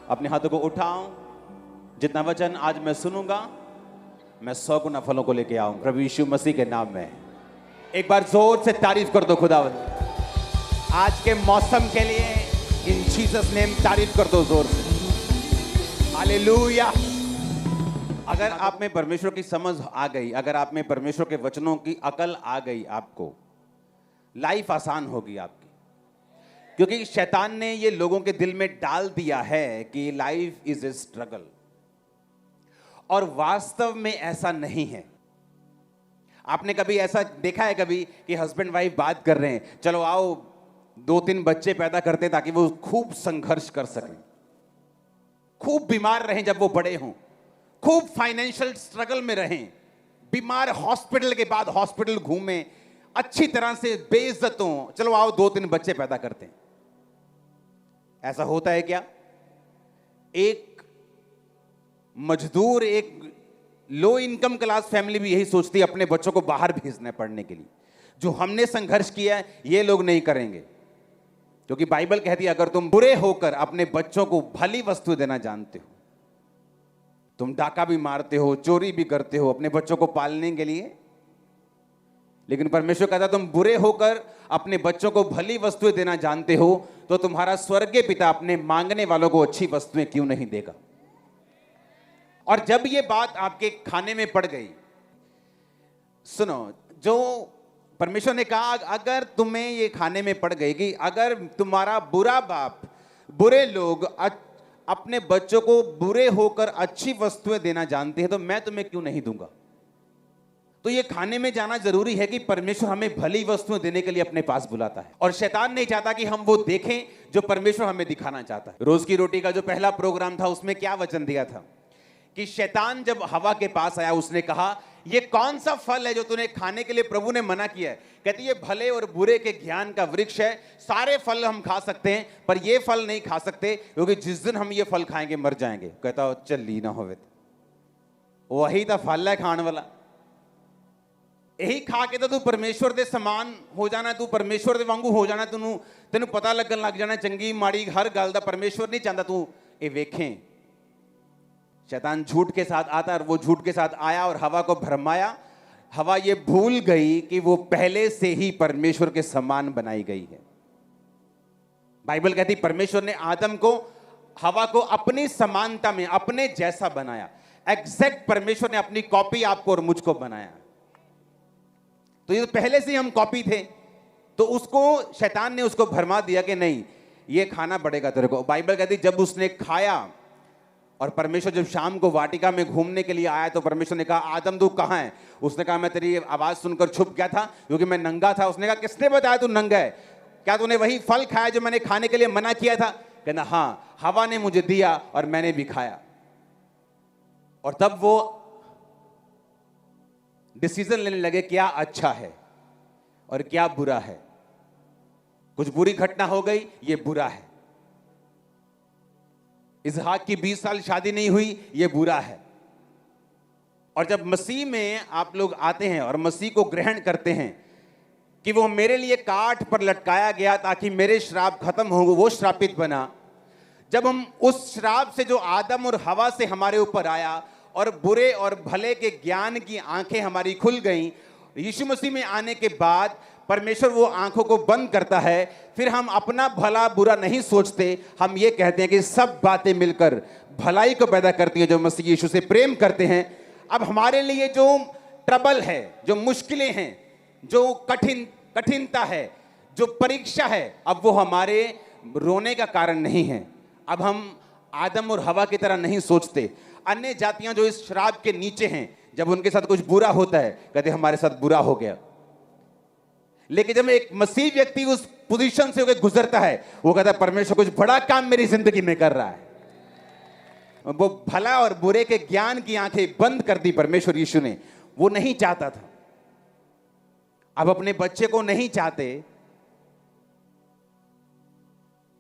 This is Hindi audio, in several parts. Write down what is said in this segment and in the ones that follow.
अपने हाथों को उठाऊं। जितना वचन आज मैं सुनूंगा, मैं 100 गुना फलों को लेके आऊंगा प्रभु यीशु मसीह के नाम में। एक बार जोर से तारीफ कर दो खुदावंद आज के मौसम के लिए। इन जीसस नेम तारीफ कर दो जोर से। हालेलुया। अगर आप में परमेश्वर की समझ आ गई, अगर आप में परमेश्वर के वचनों की अकल आ गई, आपको लाइफ आसान होगी आपकी। क्योंकि शैतान ने ये लोगों के दिल में डाल दिया है कि लाइफ इज ए स्ट्रगल, और वास्तव में ऐसा नहीं है। आपने कभी ऐसा देखा है कभी कि हस्बैंड वाइफ बात कर रहे हैं, चलो आओ 2-3 बच्चे पैदा करते ताकि वो खूब संघर्ष कर सकें, खूब बीमार रहें जब वो बड़े हों, खूब फाइनेंशियल स्ट्रगल में रहें, बीमार हॉस्पिटल के बाद हॉस्पिटल घूमें, अच्छी तरह से बेइज्जत हों, चलो आओ 2-3 बच्चे पैदा करते हैं। ऐसा होता है क्या? एक मजदूर, एक लो इनकम क्लास फैमिली भी यही सोचती है अपने बच्चों को बाहर भेजना है पढ़ने के लिए। जो हमने संघर्ष किया है ये लोग नहीं करेंगे, क्योंकि बाइबल कहती है अगर तुम बुरे होकर अपने बच्चों को भली वस्तु देना जानते हो, तुम डाका भी मारते हो, चोरी भी करते हो अपने बच्चों को पालने के लिए, लेकिन परमेश्वर कहता तुम बुरे होकर अपने बच्चों को भली वस्तुएं देना जानते हो, तो तुम्हारा स्वर्गीय पिता अपने मांगने वालों को अच्छी वस्तुएं क्यों नहीं देगा। और जब ये बात आपके खाने में पड़ गई, सुनो, जो परमेश्वर ने कहा अगर तुम्हें ये खाने में पड़ गई कि अगर तुम्हारा बुरा बाप, बुरे लोग अपने बच्चों को बुरे होकर अच्छी वस्तुएं देना जानते हैं, तो मैं तुम्हें क्यों नहीं दूंगा। तो ये खाने में जाना जरूरी है कि परमेश्वर हमें भली वस्तुएं देने के लिए अपने पास बुलाता है, और शैतान नहीं चाहता कि हम वो देखें जो परमेश्वर हमें दिखाना चाहता है। रोज की रोटी का जो पहला प्रोग्राम था उसमें क्या वचन दिया था कि शैतान जब हवा के पास आया, उसने कहा ये कौन सा फल है जो तूने खाने के लिए प्रभु ने मना किया है। कहती ये भले और बुरे के ज्ञान का वृक्ष है, सारे फल हम खा सकते हैं पर ये फल नहीं खा सकते, क्योंकि जिस दिन हम ये फल खाएंगे मर जाएंगे। कहता चल ली ना होवे, वही तो फल है खाने वाला, यही खा के तो तू परमेश्वर दे समान हो जाना, तू परमेश्वर दे वांगू हो जाना, तेनू पता लगन लग जाना चंगी माड़ी हर गल दा। परमेश्वर नहीं चाहता तू ये वेखें। शैतान झूठ के साथ आता और वो झूठ के साथ आया और हवा को भरमाया। हवा ये भूल गई कि वो पहले से ही परमेश्वर के समान बनाई गई है। बाइबल कहती परमेश्वर ने आदम को, हवा को अपनी समानता में अपने जैसा बनाया। एग्जैक्ट परमेश्वर ने अपनी कॉपी आपको और मुझको बनाया। तो ये पहले से हम कॉपी थे, तो उसको शैतान ने उसको भरमा दिया कि नहीं ये खाना पड़ेगा तेरे को। बाइबल कहती जब उसने खाया और परमेश्वर जब शाम को वाटिका में घूमने के लिए आया, तो परमेश्वर ने कहा आदम तू कहाँ है। उसने कहा मैं तेरी आवाज सुनकर छुप गया था क्योंकि मैं नंगा था। उसने कहा किसने बताया तू नंगा है, क्या तूने वही फल खाया जो मैंने खाने के लिए मना किया था। कहना हाँ, हवा ने मुझे दिया और मैंने भी खाया। और तब वो डिसीजन लेने लगे क्या अच्छा है और क्या बुरा है। कुछ बुरी घटना हो गई, ये बुरा है। इसहाक की 20 साल शादी नहीं हुई, ये बुरा है। और जब मसीह में आप लोग आते हैं और मसीह को ग्रहण करते हैं कि वो मेरे लिए काठ पर लटकाया गया ताकि मेरे श्राप खत्म हो, वो श्रापित बना। जब हम उस श्राप से जो आदम और हवा से हमारे ऊपर आया और बुरे और भले के ज्ञान की आंखें हमारी खुल गईं, यीशु मसीह में आने के बाद परमेश्वर वो आंखों को बंद करता है। फिर हम अपना भला बुरा नहीं सोचते, हम ये कहते हैं कि सब बातें मिलकर भलाई को पैदा करती है जो मसीह यीशु से प्रेम करते हैं। अब हमारे लिए जो ट्रबल है, जो मुश्किलें हैं, जो कठिनता है, जो परीक्षा है, अब वो हमारे रोने का कारण नहीं है। अब हम आदम और हवा की तरह नहीं सोचते। अन्य जातियां जो इस श्राप के नीचे हैं, जब उनके साथ कुछ बुरा होता है कहते हमारे साथ बुरा हो गया। लेकिन जब एक मसीह व्यक्ति उस पोजीशन से होकर गुजरता है, वो कहता है परमेश्वर कुछ बड़ा काम मेरी जिंदगी में कर रहा है। वो भला और बुरे के ज्ञान की आंखें बंद कर दी परमेश्वर यीशु ने। वो नहीं चाहता था, अब अपने बच्चे को नहीं चाहते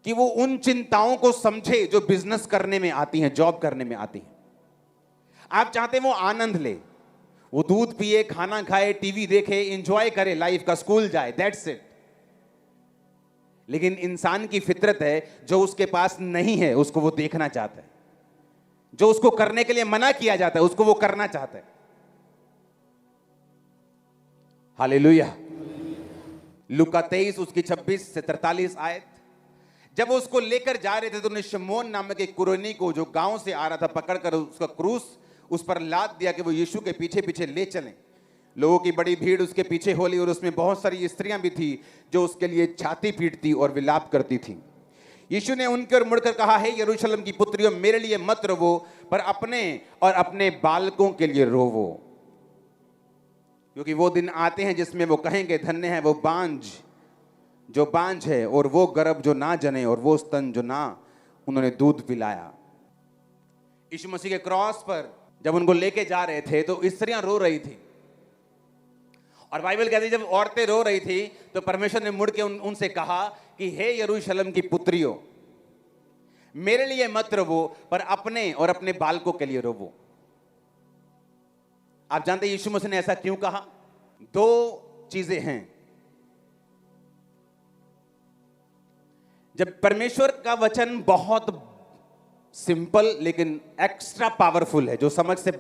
कि वो उन चिंताओं को समझे जो बिजनेस करने में आती हैं, जॉब करने में आती हैं। आप चाहते वो आनंद ले, वो दूध पिए, खाना खाए, टीवी देखे, एंजॉय करे लाइफ का, स्कूल जाए, दैट्स इट। लेकिन इंसान की फितरत है, जो उसके पास नहीं है उसको वो देखना चाहता है, जो उसको करने के लिए मना किया जाता है उसको वो करना चाहता है। हालेलुया। लूका 23 उसकी 26 से 43 आयत। जब वो उसको लेकर जा रहे थे तो उन्हें शमौन नामक एक कुरेनी को, जो गांव से आ रहा था, पकड़कर उसका क्रूस उस पर लाद दिया कि वो यीशु के पीछे पीछे ले चलें। लोगों की बड़ी भीड़ उसके पीछे होली और उसमें बहुत सारी स्त्रियां भी थी जो उसके लिए छाती पीटती और विलाप करती थी। यीशु ने उनकी ओर मुड़कर कहा, हे यरूशलेम की पुत्रियों, मेरे लिए मत रोवो, पर अपने और अपने बालकों के लिए रोवो, क्योंकि वो दिन आते हैं जिसमें वो कहेंगे, धन्य है वो बांझ जो बांझ है, और वो गर्भ जो ना जने, और वो स्तन जो ना उन्होंने दूध पिलाया। यीशु मसीह के क्रॉस पर जब उनको लेके जा रहे थे तो स्त्रियां रो रही थी, और बाइबल कहती है जब औरतें रो रही थी तो परमेश्वर ने मुड़ के उनसे कहा कि हे यरूशलेम की पुत्रियों, मेरे लिए मत रोवो, पर अपने और अपने बालकों के लिए रोवो। आप जानते हैं यीशु मसीह ने ऐसा क्यों कहा? दो चीजें हैं। जब परमेश्वर का वचन बहुत सिंपल लेकिन एक्स्ट्रा पावरफुल है, जो समझ से,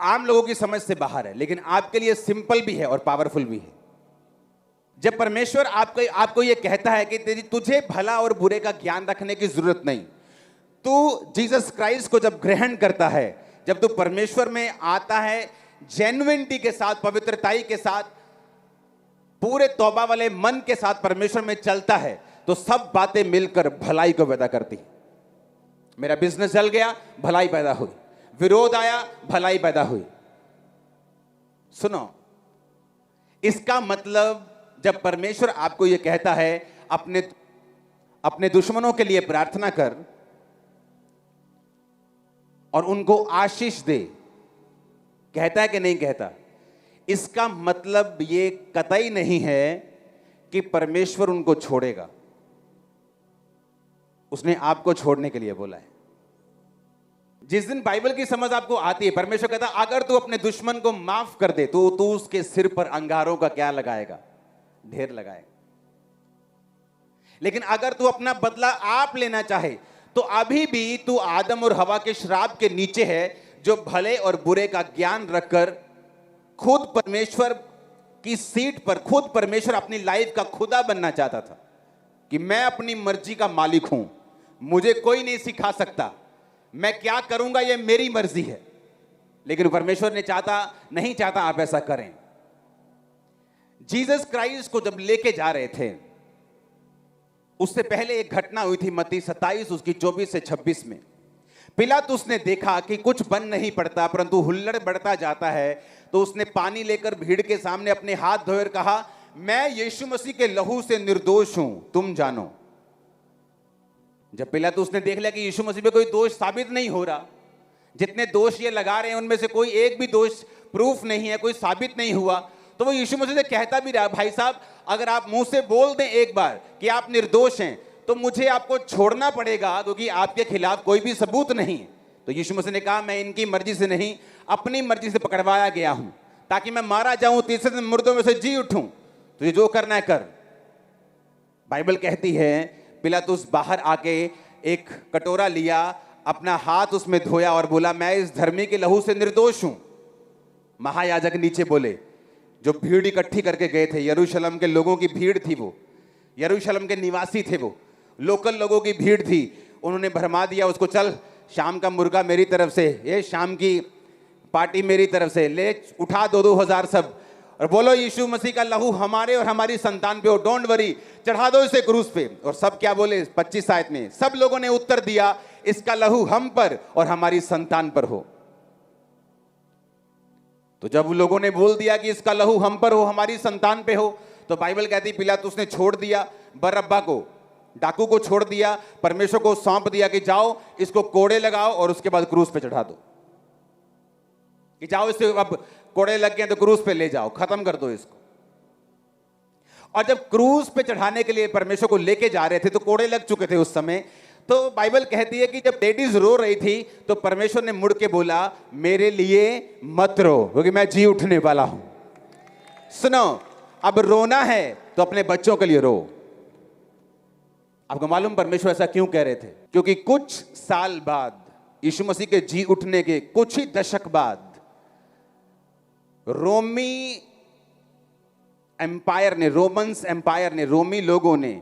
आम लोगों की समझ से बाहर है, लेकिन आपके लिए सिंपल भी है और पावरफुल भी है। जब परमेश्वर आपको यह कहता है कि तुझे भला और बुरे का ज्ञान रखने की जरूरत नहीं, तू जीसस क्राइस्ट को जब ग्रहण करता है, जब तू परमेश्वर में आता है जेन्युइनिटी के साथ, पवित्रताई के साथ, पूरे तौबा वाले मन के साथ परमेश्वर में चलता है, तो सब बातें मिलकर भलाई को पैदा करती। मेरा बिजनेस जल गया, भलाई पैदा हुई, विरोध आया, भलाई पैदा हुई। सुनो, इसका मतलब जब परमेश्वर आपको यह कहता है अपने दुश्मनों के लिए प्रार्थना कर और उनको आशीष दे, कहता है कि नहीं कहता? इसका मतलब ये कतई नहीं है कि परमेश्वर उनको छोड़ेगा। उसने आपको छोड़ने के लिए बोला है। जिस दिन बाइबल की समझ आपको आती है, परमेश्वर कहता है अगर तू अपने दुश्मन को माफ कर दे तो तू उसके सिर पर अंगारों का क्या लगाएगा? ढेर लगाएगा। लेकिन अगर तू अपना बदला आप लेना चाहे तो अभी भी तू आदम और हवा के श्राप के नीचे है, जो भले और बुरे का ज्ञान रखकर खुद परमेश्वर की सीट पर, खुद परमेश्वर अपनी लाइफ का खुदा बनना चाहता था कि मैं अपनी मर्जी का मालिक हूं, मुझे कोई नहीं सिखा सकता, मैं क्या करूंगा ये मेरी मर्जी है। लेकिन परमेश्वर ने नहीं चाहता आप ऐसा करें। जीसस क्राइस्ट को जब लेके जा रहे थे, उससे पहले एक घटना हुई थी मत्ती 27 उसकी 24 से 26 में। पिलातुस ने देखा कि कुछ बन नहीं पड़ता परंतु हुल्लड़ बढ़ता जाता है, तो उसने पानी लेकर भीड़ के सामने अपने हाथ धोकर कहा, मैं यीशु मसीह के लहू से निर्दोष हूं, तुम जानो। जब पिलातुस ने देख लिया कि यीशु मसीह पे कोई दोष साबित नहीं हो रहा, जितने दोष ये लगा रहे हैं उनमें से कोई एक भी दोष प्रूफ नहीं है, कोई साबित नहीं हुआ, तो वो यीशु मसीह से कहता भी रहा, भाई साहब अगर आप मुंह से बोल दें एक बार कि आप निर्दोष हैं तो मुझे आपको छोड़ना पड़ेगा, क्योंकि आपके खिलाफ कोई भी सबूत नहीं। तो यीशु मसीह ने कहा, मैं इनकी मर्जी से नहीं अपनी मर्जी से पकड़वाया गया हूं, ताकि मैं मारा जाऊं, तीसरे दिन मुर्दों में से जी उठूं। तुझे जो करना है कर। बाइबल कहती है पिलातुस बाहर आके एक कटोरा लिया, अपना हाथ उसमें धोया और बोला, मैं इस धर्मी के लहू से निर्दोष हूं। महायाजक नीचे बोले, जो भीड़ इकट्ठी करके गए थे, यरूशलेम के लोगों की भीड़ थी, वो यरूशलेम के निवासी थे, वो लोकल लोगों की भीड़ थी, उन्होंने भरमा दिया उसको, चल शाम का मुर्गा मेरी तरफ से, ये शाम की पार्टी मेरी तरफ से, ले उठा 2,000 सब, और बोलो यीशु मसीह का लहू हमारे और हमारी संतान पे हो, डोंट वरी, चढ़ा दो इसे क्रूस पे। और सब क्या बोले 25 आयत में? सब लोगों ने उत्तर दिया, इसका लहू हम पर और हमारी संतान पर हो। तो जब लोगों ने बोल दिया कि इसका लहू हम पर हो, हमारी संतान पे हो, तो बाइबल कहती पिलातुस ने छोड़ दिया बरअब्बा को, डाकू को छोड़ दिया, परमेश्वर को सौंप दिया कि जाओ इसको कोड़े लगाओ और उसके बाद क्रूस पे चढ़ा दो, कि जाओ इसे, अब कोड़े लग गए तो क्रूस पे ले जाओ, खत्म कर दो इसको। और जब क्रूस पे चढ़ाने के लिए परमेश्वर को लेके जा रहे थे तो कोड़े लग चुके थे उस समय। तो बाइबल कहती है कि जब लेडीज रो रही थी तो परमेश्वर ने मुड़ के बोला, मेरे लिए मत रो, क्योंकि मैं जी उठने वाला हूं। सुनो, अब रोना है तो अपने बच्चों के लिए रो, आपको मालूम परमेश्वर ऐसा क्यों कह रहे थे? क्योंकि कुछ साल बाद, यीशु मसीह के जी उठने के कुछ ही दशक बाद, रोमन्स एम्पायर ने, रोमी लोगों ने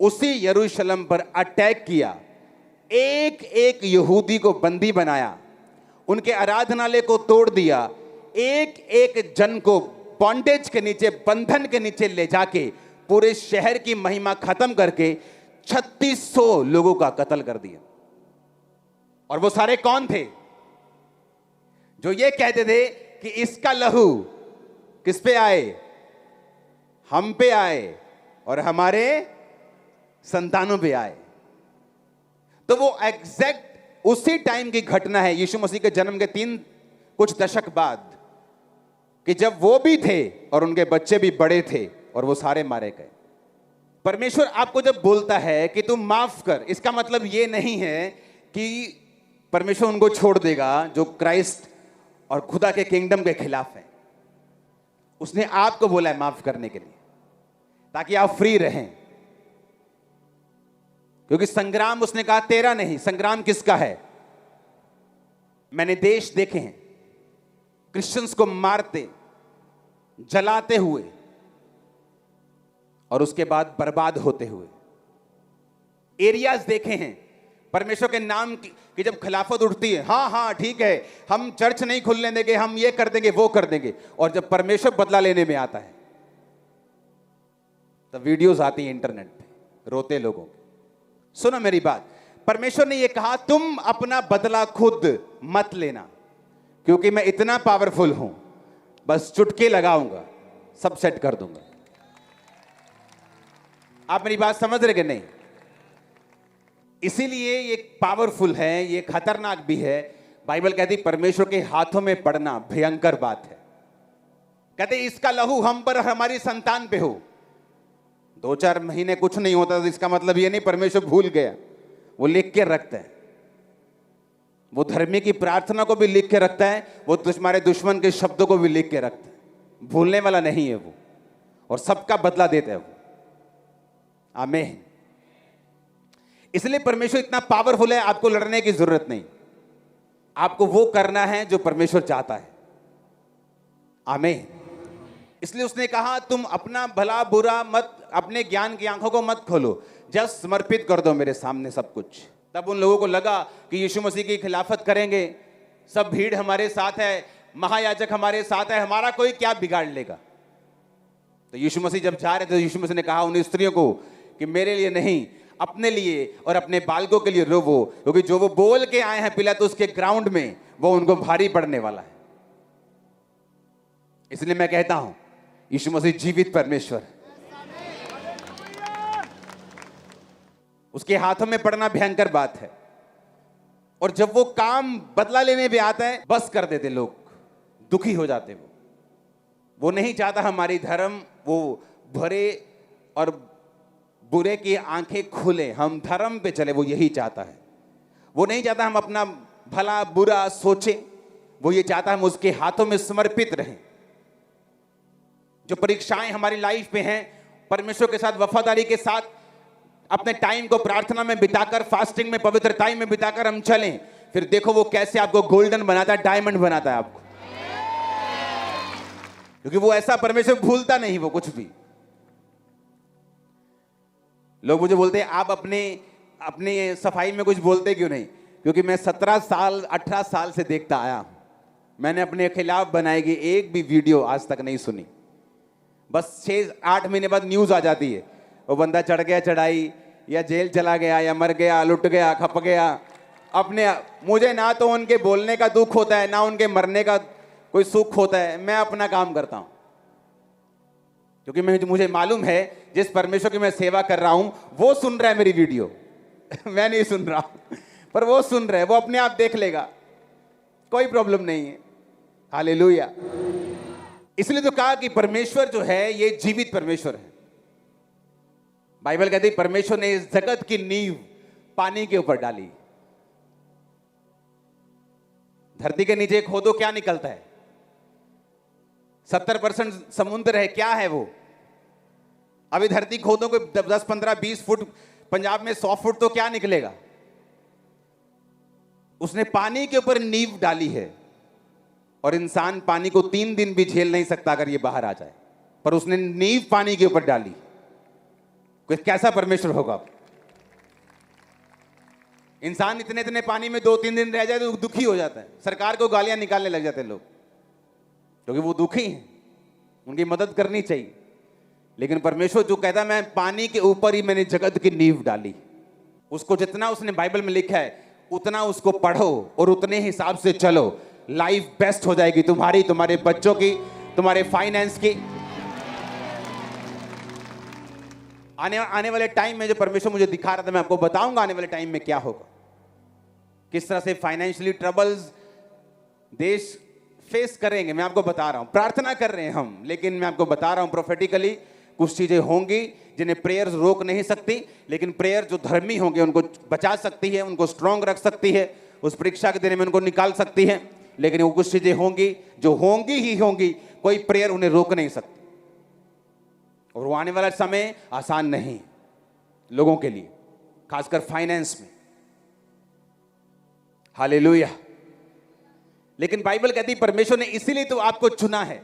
उसी यरूशलेम पर अटैक किया, एक एक यहूदी को बंदी बनाया, उनके आराधनालय को तोड़ दिया, एक एक जन को बॉन्डेज के नीचे, बंधन के नीचे ले जाके पूरे शहर की महिमा खत्म करके 3600 लोगों का कत्ल कर दिया। और वो सारे कौन थे? जो ये कहते थे कि इसका लहू किस पे आए? हम पे आए और हमारे संतानों पे आए। तो वो एग्जैक्ट उसी टाइम की घटना है, यीशु मसीह के जन्म के कुछ दशक बाद, कि जब वो भी थे और उनके बच्चे भी बड़े थे और वो सारे मारे गए। परमेश्वर आपको जब बोलता है कि तुम माफ कर, इसका मतलब ये नहीं है कि परमेश्वर उनको छोड़ देगा जो क्राइस्ट और खुदा के किंगडम के खिलाफ है। उसने आपको बोला है माफ करने के लिए, ताकि आप फ्री रहें। क्योंकि संग्राम, उसने कहा तेरा नहीं, संग्राम किसका है? मैंने देश देखे हैं क्रिश्चियंस को मारते, जलाते हुए और उसके बाद बर्बाद होते हुए। एरियाज देखे हैं परमेश्वर के नाम की जब खिलाफत उठती है, हाँ हाँ ठीक है, हम चर्च नहीं खुलने देंगे, हम ये कर देंगे, वो कर देंगे, और जब परमेश्वर बदला लेने में आता है तो वीडियोस आती हैं इंटरनेट पे रोते लोगों की। सुनो मेरी बात, परमेश्वर ने ये कहा तुम अपना बदला खुद मत लेना, क्योंकि मैं इतना पावरफुल हूं, बस चुटकी लगाऊंगा, सब सेट कर दूंगा। आप मेरी बात समझ रहे कि नहीं? इसीलिए ये पावरफुल है, ये खतरनाक भी है। बाइबल कहती परमेश्वर के हाथों में पड़ना भयंकर बात है। कहते इसका लहू हम पर, हमारी संतान पे हो। 2-4 महीने कुछ नहीं होता तो इसका मतलब ये नहीं परमेश्वर भूल गया, वो लिख के रखता है। वो धर्मी की प्रार्थना को भी लिख के रखता है, वो तुम्हारे दुश्मन के शब्दों को भी लिख के रखता है। भूलने वाला नहीं है वो, और सबका बदला देता है वो। आमीन। इसलिए परमेश्वर इतना पावरफुल है, आपको लड़ने की जरूरत नहीं, आपको वो करना है जो परमेश्वर चाहता है। आमीन। इसलिए उसने कहा तुम अपना भला बुरा मत, अपने ज्ञान की आंखों को मत खोलो, जस्ट समर्पित कर दो मेरे सामने सब कुछ। तब उन लोगों को लगा कि यीशु मसीह की खिलाफत करेंगे, सब भीड़ हमारे साथ है, महायाजक हमारे साथ है, हमारा कोई क्या बिगाड़ लेगा। तो यीशु मसीह जब जा रहे थे, यीशु मसीह ने कहा उन स्त्रियों को कि मेरे लिए नहीं, अपने लिए और अपने बालकों के लिए रोवो, क्योंकि जो वो बोल के आए हैं पिलातुस के ग्राउंड में, वो उनको भारी पड़ने वाला है। इसलिए मैं कहता हूं यीशु मसीह जीवित परमेश्वर, उसके हाथों में पड़ना भयंकर बात है। और जब वो काम बदला लेने पे आता है, बस कर देते लोग, दुखी हो जाते। वो नहीं चाहता हमारी धर्म वो भरे और बुरे की आंखें खुले, हम धर्म पे चले, वो यही चाहता है। वो नहीं चाहता हम अपना भला बुरा सोचें, वो ये चाहता हम उसके हाथों में समर्पित रहें। जो परीक्षाएं हमारी लाइफ में हैं, परमेश्वर के साथ वफादारी के साथ अपने टाइम को प्रार्थना में बिताकर, फास्टिंग में, पवित्र टाइम में बिताकर हम चलें, फिर देखो वो कैसे आपको गोल्डन बनाता है, डायमंड बनाता है आपको। क्योंकि वो ऐसा परमेश्वर भूलता नहीं वो कुछ भी। लोग मुझे बोलते हैं आप अपने सफाई में कुछ बोलते क्यों नहीं? क्योंकि मैं 17 साल 18 साल से देखता आया हूं, मैंने अपने खिलाफ बनाएगी एक भी वीडियो आज तक नहीं सुनी। बस 6-8 महीने बाद न्यूज आ जाती है, वो बंदा चढ़ गया चढ़ाई, या जेल चला गया, या मर गया, लुट गया, खप गया। अपने मुझे ना तो उनके बोलने का दुख होता है, ना उनके मरने का कोई सुख होता है। मैं अपना काम करता हूं, क्योंकि मुझे मालूम है जिस परमेश्वर की मैं सेवा कर रहा हूं वो सुन रहा है मेरी वीडियो मैं नहीं सुन रहा पर वो सुन रहा है, वो अपने आप देख लेगा, कोई प्रॉब्लम नहीं है। हालेलुया। इसलिए तो कहा कि परमेश्वर जो है ये जीवित परमेश्वर है। बाइबल कहती है परमेश्वर ने इस जगत की नींव पानी के ऊपर डाली। धरती के नीचे खोदो, क्या निकलता है? 70% समुद्र है। क्या है वो? अभी धरती खोदो को 10, 15, 20 फुट पंजाब में 100 फुट तो क्या निकलेगा। उसने पानी के ऊपर नींव डाली है, और इंसान पानी को 3 दिन भी झेल नहीं सकता अगर ये बाहर आ जाए, पर उसने नींव पानी के ऊपर डाली। कोई कैसा परमेश्वर होगा। इंसान इतने इतने पानी में 2-3 दिन रह जाए तो दुखी हो जाता है, सरकार को गालियां निकालने लग जाते हैं लोग, क्योंकि वो दुखी हैं, उनकी मदद करनी चाहिए। लेकिन परमेश्वर जो कहता है, मैं पानी के ऊपर ही मैंने जगत की नींव डाली, उसको जितना उसने बाइबल में लिखा है उतना उसको पढ़ो और उतने हिसाब से चलो, लाइफ बेस्ट हो जाएगी तुम्हारी, तुम्हारे बच्चों की, तुम्हारे फाइनेंस की। आने वाले टाइम में जो परमेश्वर मुझे दिखा रहा था, मैं आपको बताऊंगा आने वाले टाइम में क्या होगा, किस तरह से फाइनेंशियली ट्रबल्स देश फेस करेंगे। मैं आपको बता रहा हूं, प्रार्थना कर रहे हैं हम, लेकिन मैं आपको बता रहा हूं प्रोफेटिकली कुछ चीजें होंगी जिन्हें प्रेयर्स रोक नहीं सकती, लेकिन प्रेयर जो धर्मी होंगे उनको बचा सकती है, उनको स्ट्रांग रख सकती है, उस परीक्षा के दिन में उनको निकाल सकती है। लेकिन वो कुछ चीजें होंगी जो होंगी ही होंगी, कोई प्रेयर उन्हें रोक नहीं सकती। और वो आने वाला समय आसान नहीं लोगों के लिए, खासकर फाइनेंस में। हालेलुया। लेकिन बाइबल कहती है परमेश्वर ने इसीलिए तो आपको चुना है,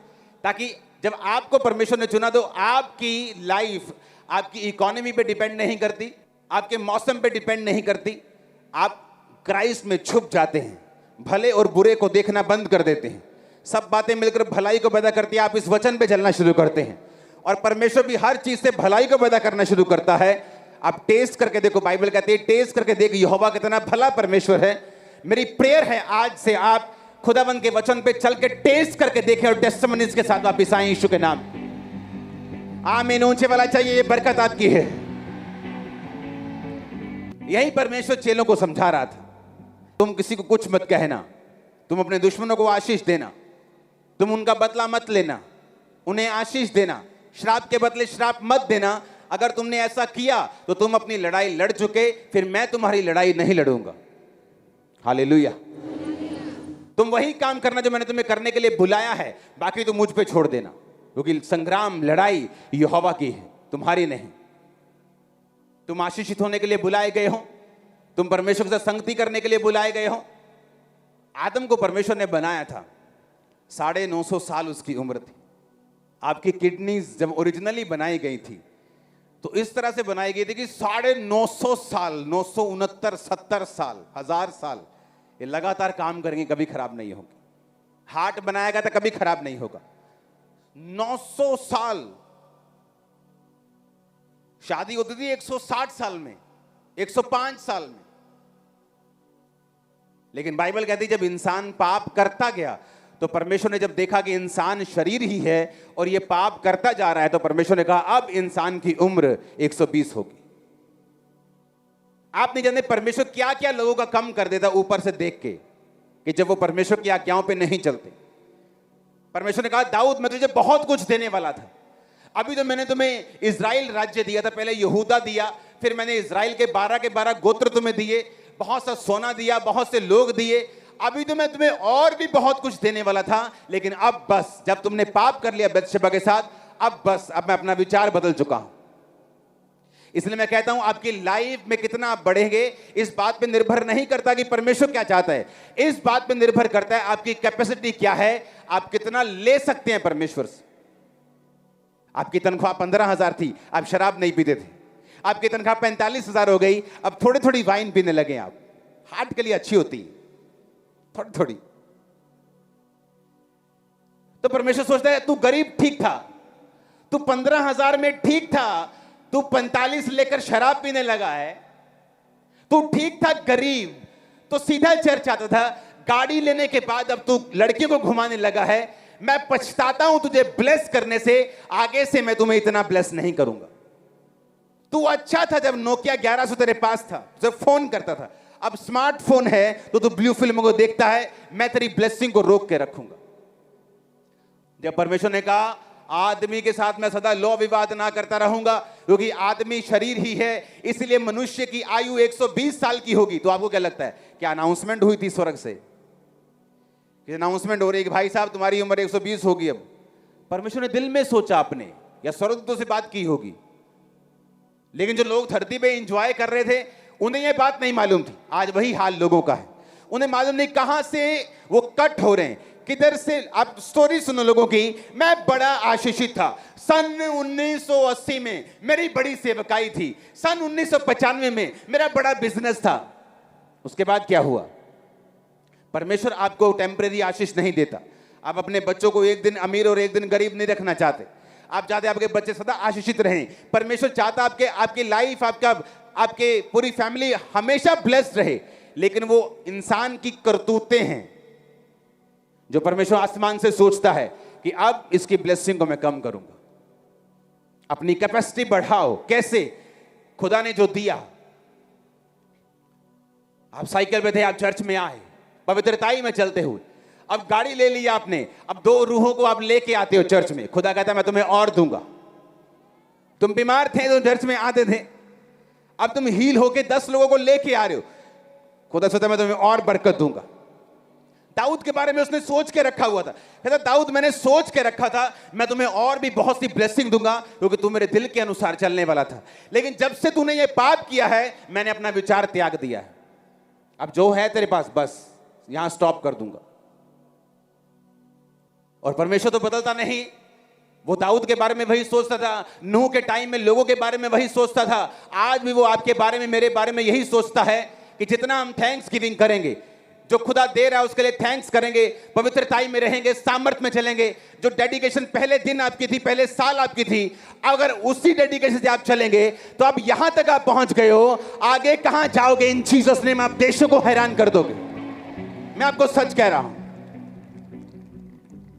ताकि जब आपको परमेश्वर ने चुना तो आपकी लाइफ आपकी इकोनॉमी पे डिपेंड नहीं करती, आपके मौसम पे डिपेंड नहीं करती। आप क्राइस्ट में छुप जाते हैं, भले और बुरे को देखना बंद कर देते हैं, सब बातें मिलकर भलाई को पैदा करती है। आप इस वचन पे चलना शुरू करते हैं और परमेश्वर भी हर चीज से भलाई को पैदा करना शुरू करता है। आप टेस्ट करके देखो, बाइबल कहती है टेस्ट करके देख यहोवा कितना भला परमेश्वर है। मेरी प्रेयर है आज से आप खुदाबंद के वचन पे चल के टेस्ट करके देखें और टेस्टिमनीज के साथ वापिस आए यीशु के नाम। आमीन। ऊंचे वाला चाहिए, ये बरकत आपकी है। यही परमेश्वर चेलों को समझा रहा था, तुम किसी को कुछ मत कहना, तुम अपने दुश्मनों को आशीष देना, तुम उनका बदला मत लेना, उन्हें आशीष देना, श्राप के बदले श्राप मत देना। अगर तुमने ऐसा किया तो तुम अपनी लड़ाई लड़ चुके, फिर मैं तुम्हारी लड़ाई नहीं लड़ूंगा। हालेलुया। तुम वही काम करना जो मैंने तुम्हें करने के लिए बुलाया है, बाकी तुम मुझ पे छोड़ देना, क्योंकि संग्राम लड़ाई यहोवा की है, तुम्हारी नहीं। तुम आशीषित होने के लिए बुलाए गए हो, तुम परमेश्वर के साथ संगति करने के लिए बुलाए गए हो। आदम को परमेश्वर ने बनाया था, 950 साल उसकी उम्र थी। आपकी किडनीज जब ओरिजिनली बनाई गई थी तो इस तरह से बनाई गई थी कि 950 साल, 969, 70 साल, 1000 साल ये लगातार काम करेंगे, कभी खराब नहीं होगी। हार्ट बनाया गया था, कभी खराब नहीं होगा। 900 साल। शादी होती थी 160 साल में, 105 साल में। लेकिन बाइबल कहती है जब इंसान पाप करता गया तो परमेश्वर ने जब देखा कि इंसान शरीर ही है और ये पाप करता जा रहा है, तो परमेश्वर ने कहा अब इंसान की उम्र 120 होगी। आप नहीं जानते परमेश्वर क्या क्या लोगों का कम कर देता ऊपर से देख के, कि जब वो परमेश्वर की आज्ञाओं पे नहीं चलते। परमेश्वर ने कहा दाऊद मैं तुझे बहुत कुछ देने वाला था, अभी तो मैंने तुम्हें इजराइल राज्य दिया था, पहले यहूदा दिया, फिर मैंने इजराइल के 12 के 12 गोत्र तुम्हें दिए, बहुत सा सोना दिया, बहुत से लोग दिए, अभी तो मैं तुम्हें और भी बहुत कुछ देने वाला था। लेकिन अब बस, जब तुमने पाप कर लिया बत्शेबा के साथ, अब बस, अब मैं अपना विचार बदल चुका हूं। इसलिए मैं कहता हूं आपकी लाइफ में कितना आप बढ़ेंगे इस बात पे निर्भर नहीं करता कि परमेश्वर क्या चाहता है, इस बात पे निर्भर करता है आपकी कैपेसिटी क्या है, आप कितना ले सकते हैं परमेश्वर से। आपकी तनख्वाह 15,000 थी, आप शराब नहीं पीते थे। आपकी तनख्वाह 45,000 हो गई, अब थोड़ी थोड़ी वाइन पीने लगे। आप हार्ट के लिए अच्छी होती है थोड़ी थोड़ी। तो परमेश्वर सोचता है तू गरीब ठीक था, तू 15,000 में ठीक था, तू 45 लेकर शराब पीने लगा है। तू ठीक था गरीब, तो सीधा चर्च आता था, गाड़ी लेने के बाद अब तू लड़कियों को घुमाने लगा है। मैं पछताता हूं तुझे ब्लेस करने से, आगे से मैं तुम्हें इतना ब्लेस नहीं करूंगा। तू अच्छा था जब नोकिया 1100 तेरे पास था, जब फोन करता था, अब स्मार्टफोन है तो तू ब्लू फिल्मों को देखता है, मैं तेरी ब्लेसिंग को रोक के रखूंगा। जब परमेश्वर ने कहा आदमी के साथ मैं सदा लो विवाद ना करता रहूंगा, क्योंकि आदमी शरीर ही है, इसलिए मनुष्य की आयु 120 साल की होगी। तो आपको क्या लगता है, क्या अनाउंसमेंट हुई थी स्वर्ग से, अनाउंसमेंट हो रही है कि भाई साहब तुम्हारी उम्र 120 होगी? अब परमेश्वर ने दिल में सोचा अपने, या स्वर्गदूतों से बात की होगी? लेकिन जो लोग धरती पे एंजॉय कर रहे थे उन्हें यह बात नहीं मालूम थी। आज वही हाल लोगों का है, उन्हें मालूम नहीं कहां से वो कट हो रहे हैं, किधर से। आप स्टोरी सुनो लोगों की। मैं बड़ा आशीषित था। सन 1980 में मेरी बड़ी सेवकाई थी। सन 1995 में मेरा बड़ा बिजनेस था। उसके बाद क्या हुआ? परमेश्वर आपको टेम्परेरी आशीष नहीं देता। आप अपने बच्चों को एक दिन अमीर और एक दिन गरीब नहीं रखना चाहते। आप चाहते आपके बच्चे सदा आशीषित रहें। परमेश्वर चाहता आपकी लाइफ, आपके पूरी फैमिली हमेशा ब्लेस्ड रहे। लेकिन वो इंसान की करतूतें हैं जो परमेश्वर आसमान से सोचता है कि अब इसकी ब्लेसिंग को मैं कम करूंगा। अपनी कैपेसिटी बढ़ाओ। कैसे? खुदा ने जो दिया। आप साइकिल पे थे, आप चर्च में आए पवित्रताई में चलते हुए। अब गाड़ी ले लिया आपने, अब 2 रूहों को आप लेके आते हो चर्च में। खुदा कहता है मैं तुम्हें और दूंगा। तुम बीमार थे तो चर्च में आते थे, अब तुम हील होके 10 लोगों को लेके आ रहे हो। खुदा सोचता मैं तुम्हें और बरकत दूंगा। दाऊद के बारे में उसने सोच के रखा हुआ था। कहता दाऊद मैंने सोच के रखा था मैं तुम्हें और भी बहुत सी ब्लेसिंग दूंगा क्योंकि तू मेरे दिल के अनुसार चलने वाला था। लेकिन जब से तूने ये पाप किया है मैंने अपना विचार त्याग दिया है। अब जो है तेरे पास बस यहां स्टॉप कर दूंगा। और परमेश्वर तो बदलता नहीं। वो दाऊद के बारे में वही सोचता था, नूह के टाइम में लोगों के बारे में वही सोचता था। आज भी वो आपके बारे में, मेरे बारे में यही सोचता है कि जितना हम थैंक्स गिविंग करेंगे, जो खुदा दे रहा है उसके लिए थैंक्स करेंगे, पवित्रताई में रहेंगे, सामर्थ में चलेंगे। जो डेडिकेशन पहले दिन आपकी थी, पहले साल आपकी थी, अगर उसी डेडिकेशन से आप चलेंगे तो अब यहां तक आप पहुंच गए हो, आगे कहां जाओगे? इन जीसस नेम आप देशों को हैरान कर दोगे। मैं आपको सच कह रहा हूं।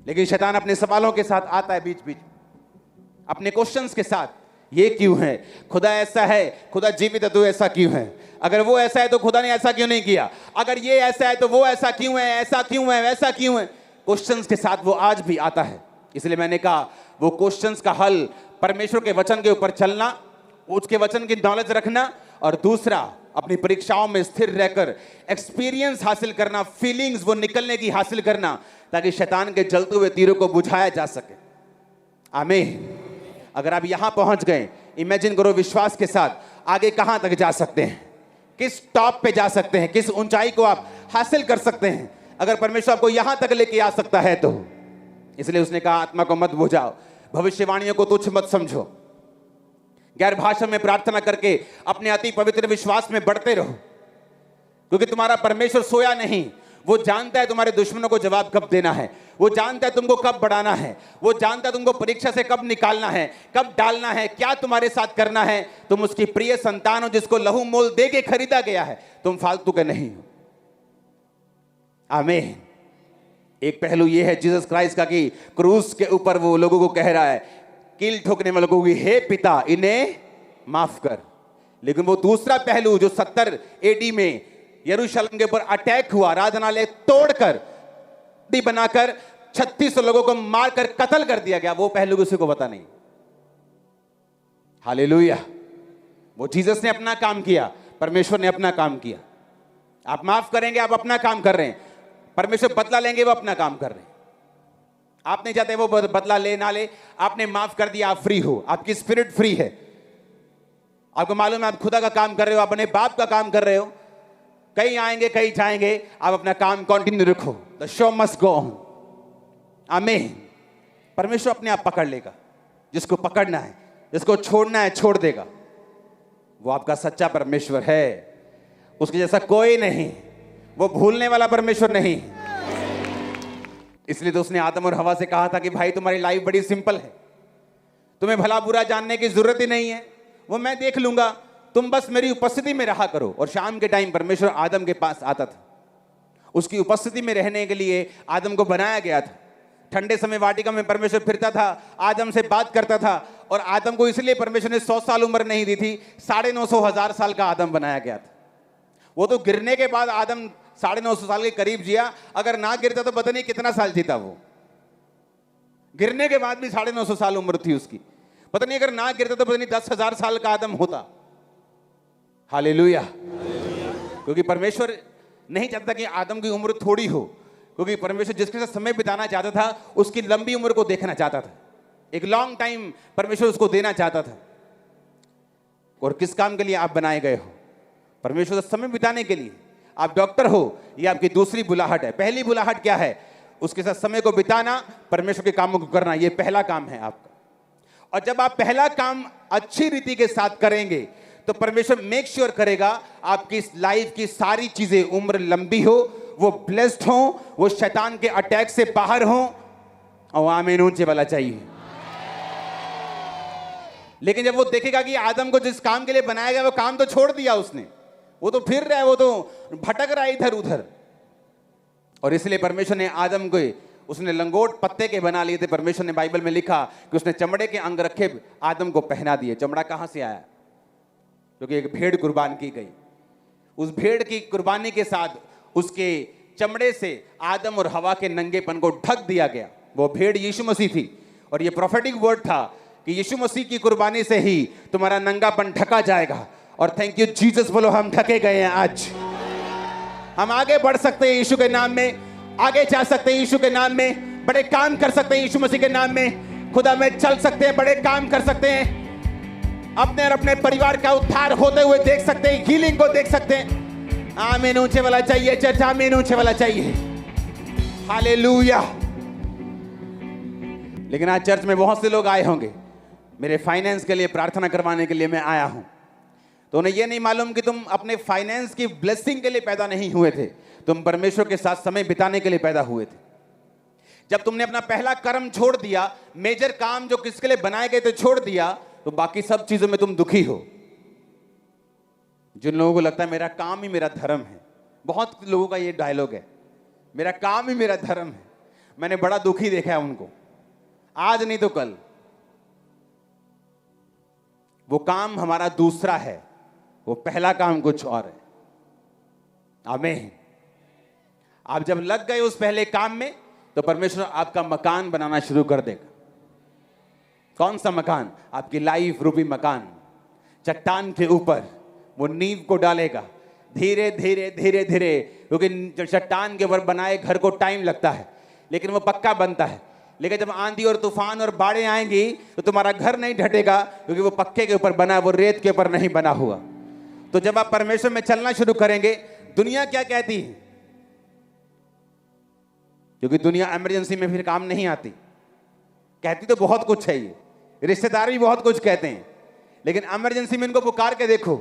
लेकिन शैतान अपने सवालों के साथ आता है बीच बीच, अपने क्वेश्चंस के साथ। ये क्यों है? खुदा ऐसा है, खुदा जीवित है तो ऐसा क्यों है? अगर वो ऐसा है तो खुदा ने ऐसा क्यों नहीं किया? अगर ये ऐसा है तो वो ऐसा क्यों है? ऐसा क्यों है? वैसा क्यों है? क्वेश्चंस के साथ वो आज भी आता है। इसलिए मैंने कहा वो क्वेश्चंस का हल परमेश्वर के वचन के ऊपर चलना, उसके वचन की नॉलेज रखना, और दूसरा अपनी परीक्षाओं में स्थिर रहकर एक्सपीरियंस हासिल करना, फीलिंग्स वो निकलने की हासिल करना, ताकि शैतान के जलते हुए तीरों को बुझाया जा सके। आमीन। अगर आप यहां पहुंच गए, इमेजिन करो विश्वास के साथ आगे कहां तक जा सकते हैं, किस टॉप पे जा सकते हैं, किस ऊंचाई को आप हासिल कर सकते हैं अगर परमेश्वर आपको यहां तक लेके आ सकता है तो। इसलिए उसने कहा आत्मा को मत बुझाओ, भविष्यवाणियों को तुच्छ मत समझो, गैर भाषा में प्रार्थना करके अपने अति पवित्र विश्वास में बढ़ते रहो, क्योंकि तुम्हारा परमेश्वर सोया नहीं। वो जानता है तुम्हारे दुश्मनों को जवाब कब देना है, वो जानता है तुमको कब बढ़ाना है, वो जानता है तुमको परीक्षा से कब निकालना है, कब डालना है, क्या तुम्हारे साथ करना है। तुम उसकी प्रिय संतान हो जिसको लहू मोल दे के खरीदा गया है, तुम फालतू के नहीं हो। आमीन। एक पहलू यह है जीसस क्राइस्ट का कि क्रूस के ऊपर वो लोगों को कह रहा है, कील ठोकने वालों को, हे पिता इन्हें माफ कर। लेकिन वो दूसरा पहलू जो 70 AD में यरूशलेम के ऊपर अटैक हुआ, आराधनालय तोड़कर बनाकर 36 लोगों को मारकर कत्ल कर दिया गया, वो पहलू किसी को पता नहीं। हालेलुया। वो जीसस ने अपना काम किया, परमेश्वर ने अपना काम किया। आप माफ करेंगे, आप अपना काम कर रहे हैं। परमेश्वर बदला लेंगे, वो अपना काम कर रहे हैं। आप नहीं चाहते वो बदला ले ना ले, आपने माफ कर दिया, आप फ्री हो, आपकी स्पिरिट फ्री है। आपको मालूम है आप खुदा का काम कर रहे हो, अपने बाप का काम कर रहे हो। कहीं आएंगे कहीं जाएंगे, आप अपना काम कंटिन्यू रखो। The show must go on. आमीन। परमेश्वर अपने आप पकड़ लेगा, जिसको पकड़ना है, जिसको छोड़ना है छोड़ देगा। वो आपका सच्चा परमेश्वर है, उसके जैसा कोई नहीं। वो भूलने वाला परमेश्वर नहीं। इसलिए तो उसने आदम और हवा से कहा था कि भाई तुम्हारी लाइफ बड़ी सिंपल है, तुम्हें भला बुरा जानने की जरूरत ही नहीं है, वो मैं देख लूंगा, तुम बस मेरी उपस्थिति में रहा करो। और शाम के टाइम परमेश्वर आदम के पास आता था, उसकी उपस्थिति में रहने के लिए आदम को बनाया गया था। ठंडे समय वाटिका में परमेश्वर फिरता था, आदम से बात करता था। और आदम को इसलिए परमेश्वर ने 100 साल उम्र नहीं दी थी, 950 साल का आदम बनाया गया था। वो तो गिरने के बाद आदम 950 साल के करीब जिया, अगर ना गिरता तो पता नहीं कितना साल जीता वो। गिरने के बाद भी 950 साल उम्र थी उसकी, पता नहीं अगर ना गिरता तो पता नहीं 10,000 साल का आदम होता। हालेलुया। क्योंकि परमेश्वर नहीं चाहता कि आदम की उम्र थोड़ी हो, क्योंकि परमेश्वर जिसके साथ समय बिताना चाहता था उसकी लंबी उम्र को देखना चाहता था, एक लॉन्ग टाइम परमेश्वर उसको देना चाहता था। और किस काम के लिए आप बनाए गए हो? परमेश्वर से समय बिताने के लिए। आप डॉक्टर हो, ये आपकी दूसरी बुलाहट है। पहली बुलाहट क्या है? उसके साथ समय को बिताना, परमेश्वर के कामों को करना, ये पहला काम है आपका। और जब आप पहला काम अच्छी रीति के साथ करेंगे तो परमेश्वर मेक श्योर करेगा आपकी लाइफ की सारी चीजें, उम्र लंबी हो, वो ब्लेस्ड हो, वो शैतान के अटैक से बाहर हो। और आमीन ऊंचे वाला चाहिए। लेकिन जब वो देखेगा कि आदम को जिस काम के लिए बनाया गया वो काम तो छोड़ दिया उसने, वो तो फिर रहा है, वो तो भटक रहा है इधर उधर, और इसलिए परमेश्वर ने आदम को, उसने लंगोट पत्ते के बना लिए थे। परमेश्वर ने बाइबल में लिखा कि उसने चमड़े के अंग रखे आदम को पहना दिए। चमड़ा कहां से आया? क्योंकि एक भेड़ कुर्बान की गई। उस भेड़ की कुर्बानी के साथ उसके चमड़े से आदम और हवा के नंगेपन को ढक दिया गया। वो भेड़ यीशु मसीह थी, और ये प्रोफेटिक वर्ड था कि यीशु मसीह की कुर्बानी से ही तुम्हारा नंगापन ढका जाएगा। और थैंक यू जीसस, बोलो हम ढके गए हैं। आज हम आगे बढ़ सकते हैं यीशु के नाम में, आगे जा सकते हैं यीशु के नाम में, बड़े काम कर सकते हैं यीशु मसीह के नाम में, खुदा में चल सकते हैं, बड़े काम कर सकते हैं, अपने और अपने परिवार का उद्धार होते हुए देख सकते हैं, हीलिंग को देख सकते हैं। आमीन ऊंचे वाला चाहिए चर्च, आमीन ऊंचे वाला चाहिए। हालेलुया। लेकिन आज चर्च में बहुत से लोग आए होंगे, मेरे फाइनेंस के लिए प्रार्थना करवाने के लिए मैं आया हूं, तो उन्हें यह नहीं मालूम कि तुम अपने फाइनेंस की ब्लेसिंग के लिए पैदा नहीं हुए थे, तुम परमेश्वर के साथ समय बिताने के लिए पैदा हुए थे। जब तुमने अपना पहला कर्म छोड़ दिया, मेजर काम जो किसके लिए बनाए गए थे छोड़ दिया, तो बाकी सब चीजों में तुम दुखी हो। जिन लोगों को लगता है मेरा काम ही मेरा धर्म है, बहुत लोगों का ये डायलॉग है, मेरा काम ही मेरा धर्म है, मैंने बड़ा दुखी देखा है उनको, आज नहीं तो कल। वो काम हमारा दूसरा है, वो पहला काम कुछ और है। आमीन। आप जब लग गए उस पहले काम में, तो परमेश्वर आपका मकान बनाना शुरू कर देगा। कौन सा मकान? आपकी लाइफ रूपी मकान। चट्टान के ऊपर वो नींव को डालेगा, धीरे धीरे धीरे धीरे, क्योंकि चट्टान के ऊपर बनाए घर को टाइम लगता है, लेकिन वो पक्का बनता है। लेकिन जब आंधी और तूफान और बाढ़ें आएंगी तो तुम्हारा घर नहीं ढटेगा, क्योंकि वो पक्के के ऊपर बना है, वो रेत के ऊपर नहीं बना हुआ। तो जब आप परमेश्वर में चलना शुरू करेंगे, दुनिया क्या कहती है? क्योंकि दुनिया इमरजेंसी में फिर काम नहीं आती, कहती तो बहुत कुछ है, ये रिश्तेदार भी बहुत कुछ कहते हैं, लेकिन इमरजेंसी में इनको पुकार के देखो,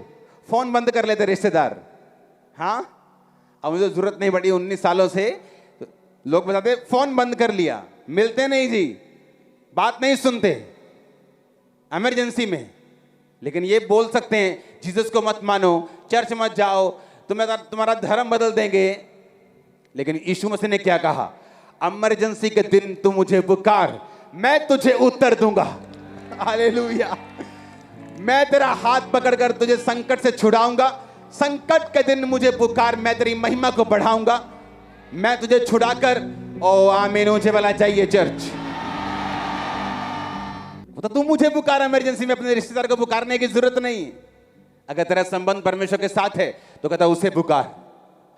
फोन बंद कर लेते रिश्तेदार। हाँ, अब मुझे जरूरत नहीं पड़ी 19 सालों से, लोग बताते फोन बंद कर लिया, मिलते नहीं जी, बात नहीं सुनते इमरजेंसी में। लेकिन ये बोल सकते हैं जीसस को मत मानो, चर्च मत जाओ, तुम्हारा धर्म बदल देंगे। लेकिन यीशु मसीह ने क्या कहा? इमरजेंसी के दिन तू मुझे पुकार, मैं तुझे उत्तर दूंगा। हालेलुया। मैं तेरा हाथ पकड़कर तुझे संकट से छुड़ाऊंगा। संकट के दिन मुझे पुकार, मैं तेरी महिमा को बढ़ाऊंगा, मैं तुझे छुड़ाकर। ओ आमीन ऊंचे वाला चाहिए चर्च। तो तू मुझे पुकार इमरजेंसी में, अपने रिश्तेदार को पुकारने की जरूरत नहीं। अगर तेरा संबंध परमेश्वर के साथ है तो कहता उसे पुकार।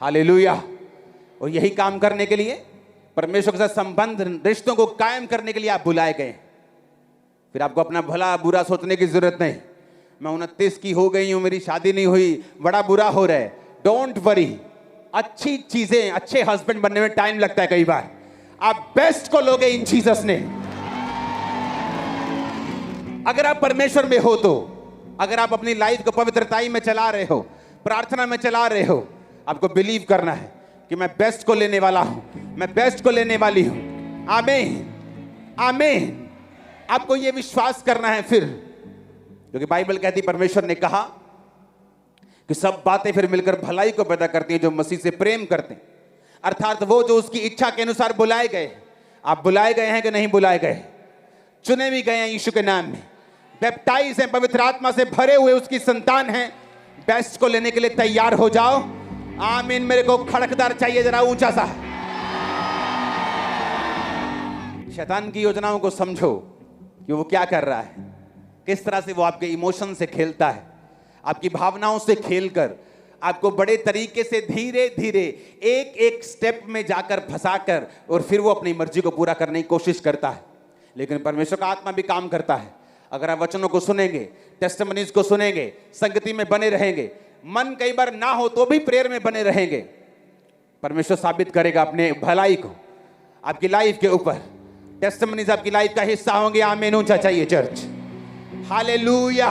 हालेलुया। और यही काम करने के लिए, परमेश्वर के साथ संबंध, रिश्तों को कायम करने के लिए आप बुलाए गए। फिर आपको अपना भला बुरा सोचने की जरूरत नहीं। मैं 29 की हो गई हूं, मेरी शादी नहीं हुई, बड़ा बुरा हो रहा है। डोंट वरी, अच्छी चीजें, अच्छे हस्बैंड बनने में टाइम लगता है कई बार। आप बेस्ट को लोगे इन जीसस ने। अगर आप परमेश्वर में हो तो, अगर आप अपनी लाइफ को पवित्रताई में चला रहे हो, प्रार्थना में चला रहे हो, आपको बिलीव करना है कि मैं बेस्ट को लेने वाला हूं, मैं बेस्ट को लेने वाली हूं। आमीन, आमीन। आपको यह विश्वास करना है फिर, क्योंकि बाइबल कहती, परमेश्वर ने कहा कि सब बातें फिर मिलकर भलाई को पैदा करती हैं जो मसीह से प्रेम करते हैं, अर्थात वो जो उसकी इच्छा के अनुसार बुलाए गए। आप बुलाए गए हैं कि नहीं बुलाए गए? चुने भी गए हैं यीशु के नाम में, बैप्टाइज हैं, पवित्र आत्मा से भरे हुए उसकी संतान हैं। बेस्ट को लेने के लिए तैयार हो जाओ। आमीन। मेरे को खड़कदार चाहिए जरा ऊंचा सा। शैतान की योजनाओं को समझो कि वो क्या कर रहा है, किस तरह से वो आपके इमोशन से खेलता है, आपकी भावनाओं से खेलकर आपको बड़े तरीके से धीरे धीरे एक एक स्टेप में जाकर फंसाकर, और फिर वो अपनी मर्जी को पूरा करने की कोशिश करता है। लेकिन परमेश्वर का आत्मा भी काम करता है। अगर आप वचनों को सुनेंगे, टेस्टिमनीज को सुनेंगे, संगति में बने रहेंगे, मन कई बार ना हो तो भी प्रेयर में बने रहेंगे, परमेश्वर साबित करेगा अपने भलाई को आपकी लाइफ के ऊपर। टेस्टिमनीज आपकी लाइफ का हिस्सा होंगे। आमीन ऊंचा चाहिए चर्च। Hallelujah,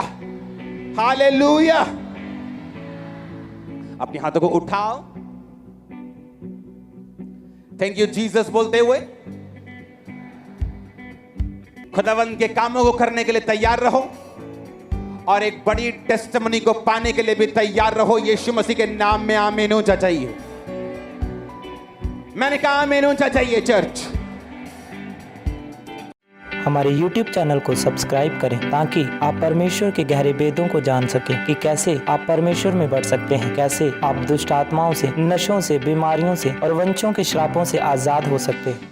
hallelujah. अपने हाथों को उठाओ, थैंक यू जीसस बोलते हुए खुदावंद के कामों को करने के लिए तैयार रहो और एक बड़ी टेस्टिमनी को पाने के लिए भी तैयार रहो। यीशु मसीह के नाम में आमीन ऊंचा चाहिए। मैंने कहा आमीन ऊंचा चाहिए चर्च। हमारे YouTube चैनल को सब्सक्राइब करें ताकि आप परमेश्वर के गहरे वेदों को जान सकें कि कैसे आप परमेश्वर में बढ़ सकते हैं, कैसे आप दुष्ट आत्माओं से, नशों से, बीमारियों से और वंशों के श्रापों से आजाद हो सकते हैं।